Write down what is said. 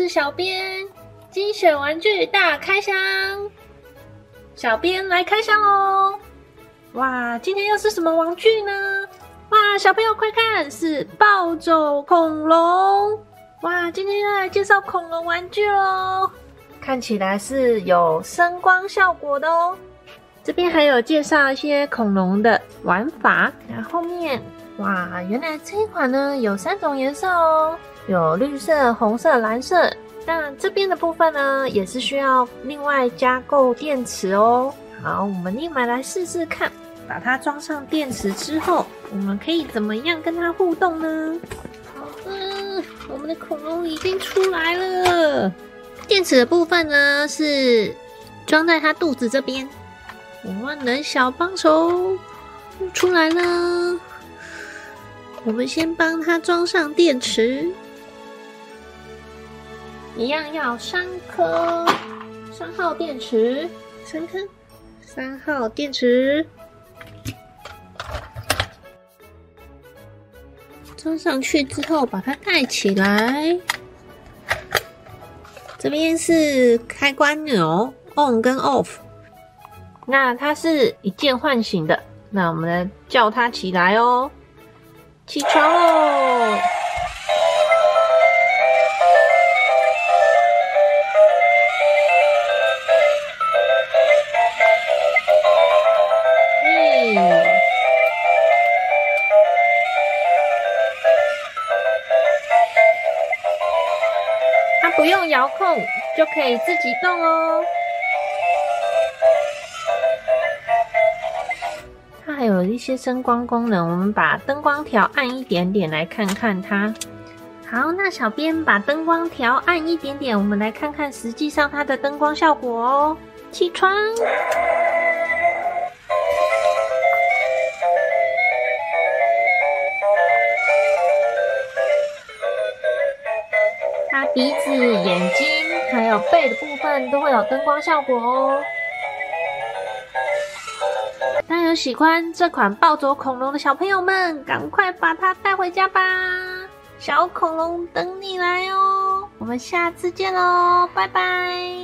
是小编，精选玩具大开箱，小编来开箱哦！哇，今天又是什么玩具呢？哇，小朋友快看，是暴走恐龙！哇，今天要来介绍恐龙玩具哦，看起来是有声光效果的哦。这边还有介绍一些恐龙的玩法，然后后面哇，原来这一款呢有3种颜色哦，有绿色、红色、蓝色。那这边的部分呢，也是需要另外加购电池哦。好，我们立马来试试看，把它装上电池之后，我们可以怎么样跟它互动呢？好的，我们的恐龙已经出来了。电池的部分呢，是装在它肚子这边。万能小帮手出来了，我们先帮它装上电池，一样要3颗3号电池，3颗3号电池，装上去之后把它盖起来。这边是开关钮 on 跟 off。那它是一键唤醒的，那我们来叫它起来哦，起床喽！它不用遥控就可以自己动哦。还有一些声光功能，我们把灯光条暗一点点来看看它。好，那小编把灯光条暗一点点，我们来看看实际上它的灯光效果哦。起床！它鼻子、眼睛还有背的部分都会有灯光效果哦。那有喜欢这款暴走恐龙的小朋友们，赶快把它带回家吧！小恐龙等你来哦！我们下次见喽，拜拜！